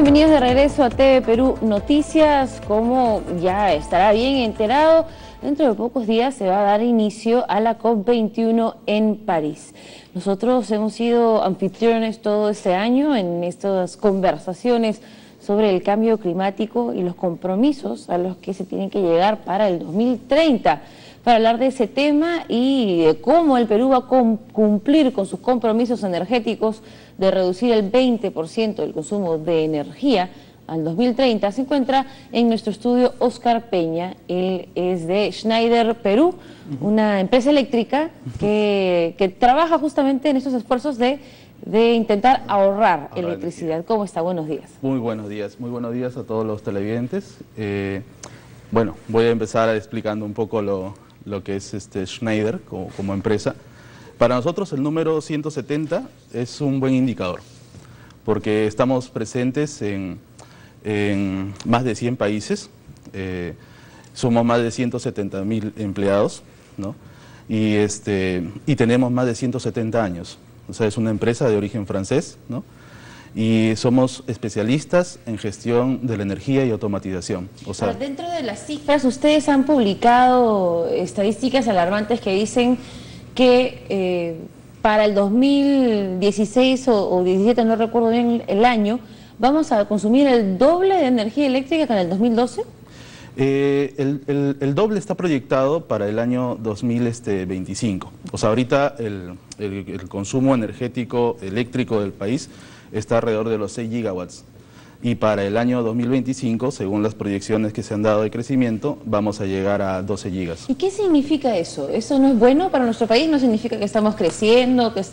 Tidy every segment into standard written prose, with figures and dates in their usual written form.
Bienvenidos de regreso a TV Perú Noticias. Como ya estará bien enterado, dentro de pocos días se va a dar inicio a la COP21 en París. Nosotros hemos sido anfitriones todo este año en estas conversaciones sobre el cambio climático y los compromisos a los que se tienen que llegar para el 2030. Para hablar de ese tema y de cómo el Perú va a cumplir con sus compromisos energéticos de reducir el 20% del consumo de energía al 2030, se encuentra en nuestro estudio Oscar Peña. Él es de Schneider Perú, una empresa eléctrica que trabaja justamente en estos esfuerzos de intentar ahorrar electricidad. ¿Cómo está? Buenos días. Muy buenos días a todos los televidentes. Bueno, voy a empezar explicando un poco lo que es Schneider como empresa. Para nosotros el número 170 es un buen indicador, porque estamos presentes en más de 100 países, somos más de 170.000 empleados, ¿no? Y tenemos más de 170 años, o sea, es una empresa de origen francés, ¿no? Y somos especialistas en gestión de la energía y automatización. O sea, dentro de las cifras, ustedes han publicado estadísticas alarmantes que dicen que para el 2016 o 17, no recuerdo bien el año, vamos a consumir el doble de energía eléctrica que en el 2012. El doble está proyectado para el año 2025. O sea, ahorita el consumo energético eléctrico del país está alrededor de los 6 gigawatts. Y para el año 2025, según las proyecciones que se han dado de crecimiento, vamos a llegar a 12 gigas. ¿Y qué significa eso? ¿Eso no es bueno para nuestro país? ¿No significa que estamos creciendo, que si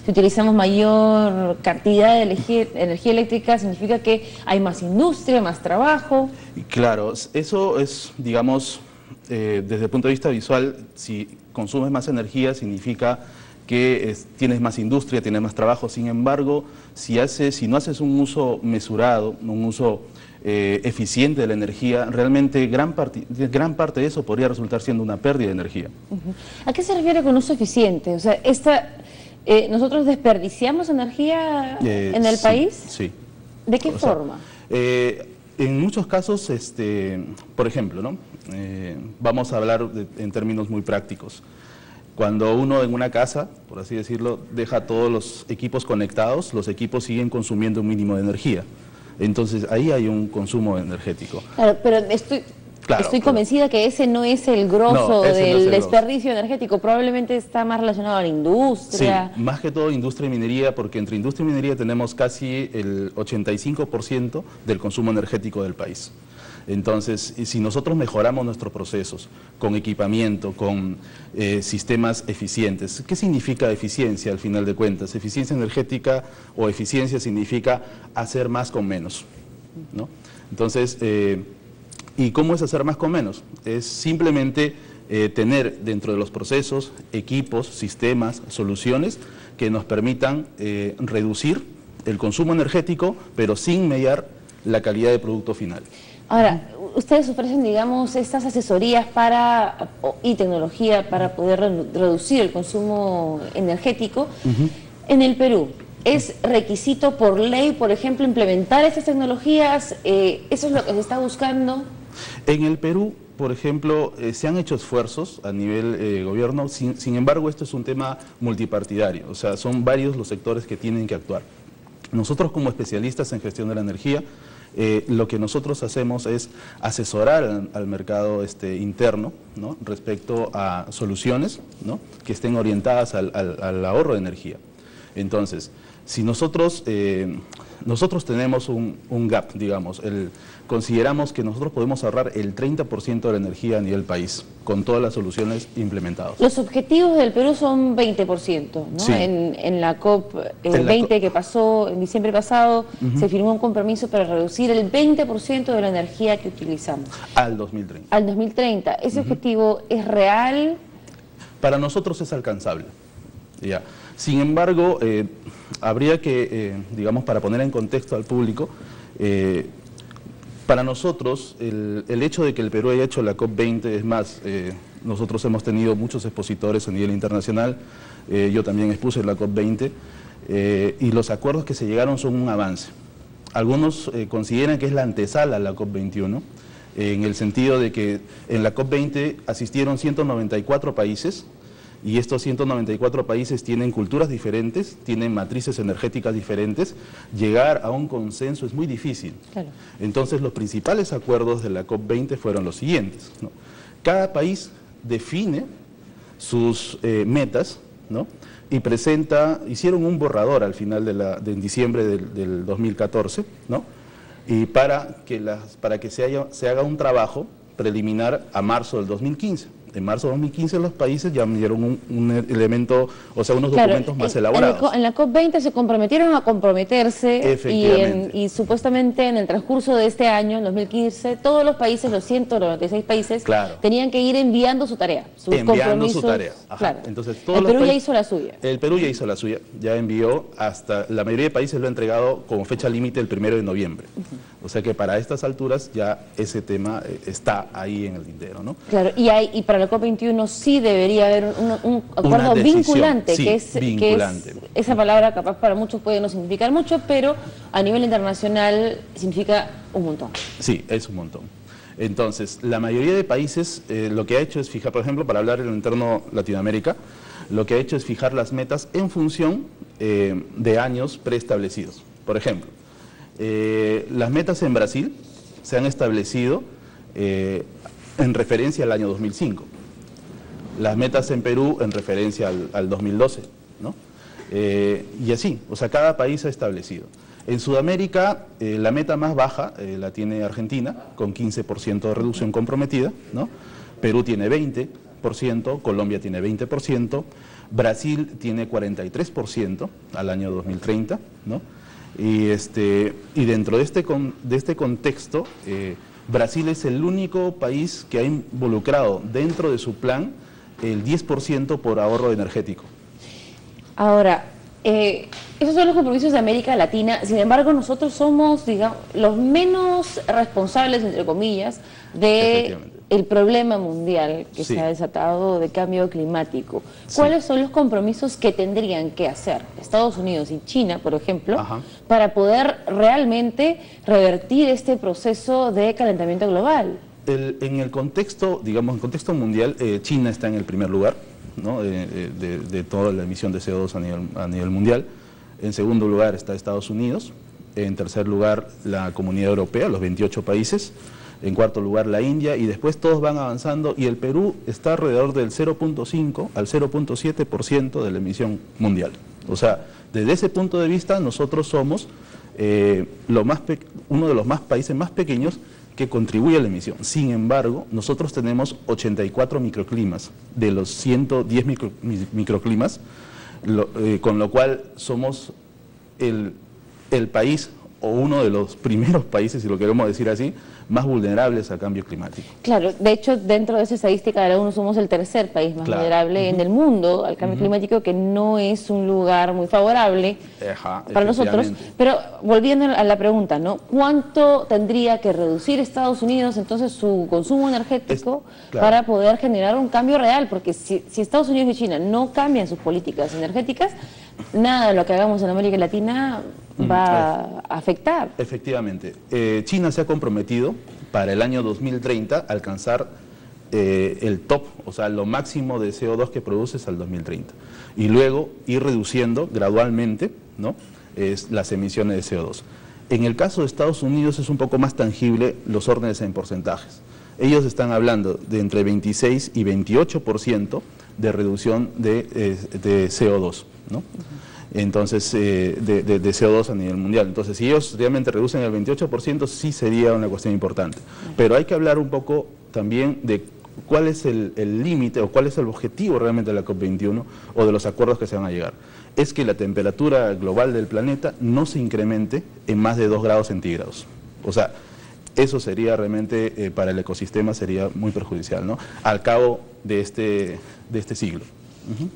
utilizamos mayor cantidad de energía eléctrica, significa que hay más industria, más trabajo? Claro, eso es, digamos, desde el punto de vista visual, si consumes más energía significa que tienes más industria, tienes más trabajo. Sin embargo, si no haces un uso mesurado, un uso eficiente de la energía, realmente gran parte de eso podría resultar siendo una pérdida de energía. ¿A qué se refiere con uso eficiente? O sea, ¿nosotros desperdiciamos energía en el país? Sí. ¿De qué forma? En muchos casos, por ejemplo, ¿no? Vamos a hablar en términos muy prácticos. Cuando uno en una casa, por así decirlo, deja todos los equipos conectados, los equipos siguen consumiendo un mínimo de energía. Entonces ahí hay un consumo energético. Claro, pero estoy convencida que ese no es el grosso del desperdicio energético. Probablemente está más relacionado a la industria. Sí, más que todo industria y minería, porque entre industria y minería tenemos casi el 85% del consumo energético del país. Entonces, si nosotros mejoramos nuestros procesos con equipamiento, con sistemas eficientes, ¿qué significa eficiencia al final de cuentas? Eficiencia energética o eficiencia significa hacer más con menos, ¿no? Entonces, ¿y cómo es hacer más con menos? Es simplemente tener dentro de los procesos equipos, sistemas, soluciones que nos permitan reducir el consumo energético, pero sin mediar la calidad de producto final. Ahora, ustedes ofrecen, digamos, estas asesorías y tecnología para poder reducir el consumo energético. En el Perú, ¿es requisito por ley, por ejemplo, implementar estas tecnologías? ¿Eso es lo que se está buscando? En el Perú, por ejemplo, se han hecho esfuerzos a nivel gobierno, sin embargo, esto es un tema multipartidario, o sea, son varios los sectores que tienen que actuar. Nosotros como especialistas en gestión de la energía, lo que nosotros hacemos es asesorar al mercado interno, ¿no? Respecto a soluciones, ¿no? Que estén orientadas al ahorro de energía. Entonces, si nosotros tenemos un gap, digamos, consideramos que nosotros podemos ahorrar el 30% de la energía a nivel país, con todas las soluciones implementadas. Los objetivos del Perú son 20%, ¿no? Sí. En la COP20 que pasó en diciembre pasado, se firmó un compromiso para reducir el 20% de la energía que utilizamos. Al 2030. Al 2030. ¿Ese objetivo es real? Para nosotros es alcanzable. Ya. Sin embargo, habría que, digamos, para poner en contexto al público, para nosotros el hecho de que el Perú haya hecho la COP20, es más, nosotros hemos tenido muchos expositores a nivel internacional, yo también expuse en la COP20, y los acuerdos que se llegaron son un avance. algunos consideran que es la antesala a la COP21, en el sentido de que en la COP20 asistieron 194 países, y estos 194 países tienen culturas diferentes, tienen matrices energéticas diferentes. Llegar a un consenso es muy difícil. Claro. Entonces, los principales acuerdos de la COP20 fueron los siguientes, ¿no? Cada país define sus metas, ¿no? Y hicieron un borrador al final de diciembre del 2014, ¿no? Y para que se haga un trabajo preliminar a marzo del 2015. En marzo de 2015 los países ya me dieron un elemento, o sea, unos documentos más elaborados. En la COP20 se comprometieron a comprometerse y supuestamente en el transcurso de este año, en 2015, todos los países, los 196 países, tenían que ir enviando su tarea, sus compromisos. Su tarea. Ajá. Claro. Entonces, el Perú ya hizo la suya. El Perú ya hizo la suya, ya envió la mayoría de países lo ha entregado como fecha límite el 1 de noviembre. O sea que para estas alturas ya ese tema está ahí en el tintero, ¿no? Claro, y para la COP21 sí debería haber un acuerdo vinculante, sí, que es esa palabra capaz para muchos puede no significar mucho, pero a nivel internacional significa un montón. Sí, es un montón. Entonces, la mayoría de países lo que ha hecho es fijar, por ejemplo, para hablar en el entorno Latinoamérica, lo que ha hecho es fijar las metas en función de años preestablecidos. Por ejemplo, las metas en Brasil se han establecido en referencia al año 2005. Las metas en Perú en referencia al 2012, ¿no? Y así, o sea, cada país ha establecido. En Sudamérica, la meta más baja la tiene Argentina, con 15% de reducción comprometida, ¿no? Perú tiene 20%, Colombia tiene 20%, Brasil tiene 43% al año 2030, ¿no? Y dentro de este contexto, Brasil es el único país que ha involucrado dentro de su plan el 10% por ahorro energético. Ahora, esos son los compromisos de América Latina, sin embargo nosotros somos, digamos, los menos responsables, entre comillas, del problema mundial que se ha desatado de cambio climático. ¿Cuáles son los compromisos que tendrían que hacer Estados Unidos y China, por ejemplo, para poder realmente revertir este proceso de calentamiento global? En el contexto, digamos, en el contexto mundial, China está en el primer lugar, ¿no? de toda la emisión de CO2 a nivel mundial. En segundo lugar está Estados Unidos. En tercer lugar la Comunidad Europea, los 28 países. En cuarto lugar la India, y después todos van avanzando, y el Perú está alrededor del 0.5 al 0.7% de la emisión mundial. O sea, desde ese punto de vista nosotros somos uno de los países más pequeños que contribuye a la emisión. Sin embargo, nosotros tenemos 84 microclimas de los 110 microclimas, con lo cual somos el país, o uno de los primeros países, si lo queremos decir así, más vulnerables al cambio climático. Claro, de hecho, dentro de esa estadística de la ONU somos el tercer país más vulnerable en el mundo al cambio climático, que no es un lugar muy favorable para nosotros. Pero volviendo a la pregunta, ¿no? ¿Cuánto tendría que reducir Estados Unidos entonces su consumo energético para poder generar un cambio real? Porque si Estados Unidos y China no cambian sus políticas energéticas, nada de lo que hagamos en América Latina va a afectar. Efectivamente. China se ha comprometido para el año 2030 alcanzar el top, o sea, lo máximo de CO2 que produces al 2030. Y luego ir reduciendo gradualmente, ¿no? Las emisiones de CO2. En el caso de Estados Unidos es un poco más tangible los órdenes en porcentajes. Ellos están hablando de entre 26 y 28% de reducción de CO2, ¿no? Entonces, de CO2 a nivel mundial. Entonces, si ellos realmente reducen el 28%, sí sería una cuestión importante. Pero hay que hablar un poco también de cuál es el límite o cuál es el objetivo realmente de la COP21 o de los acuerdos que se van a llegar. Es que la temperatura global del planeta no se incremente en más de 2 grados centígrados. O sea, eso sería realmente, para el ecosistema, sería muy perjudicial, ¿no? Al cabo de este siglo.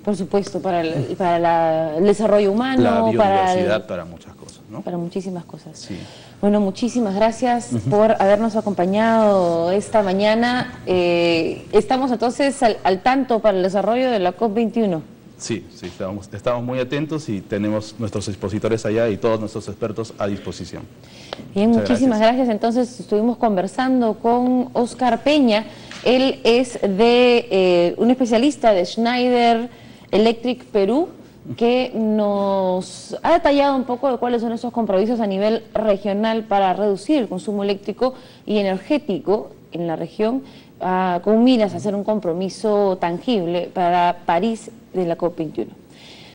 Por supuesto, para el desarrollo humano, la biodiversidad, para muchas cosas, ¿no? Para muchísimas cosas. Sí. Bueno, muchísimas gracias por habernos acompañado esta mañana. Estamos entonces al tanto para el desarrollo de la COP21. Sí, estamos muy atentos y tenemos nuestros expositores allá y todos nuestros expertos a disposición. Bien, muchísimas gracias. Entonces estuvimos conversando con Oscar Peña. Él es un especialista de Schneider Electric Perú, que nos ha detallado un poco de cuáles son esos compromisos a nivel regional para reducir el consumo eléctrico y energético en la región, con miras a hacer un compromiso tangible para París de la COP21.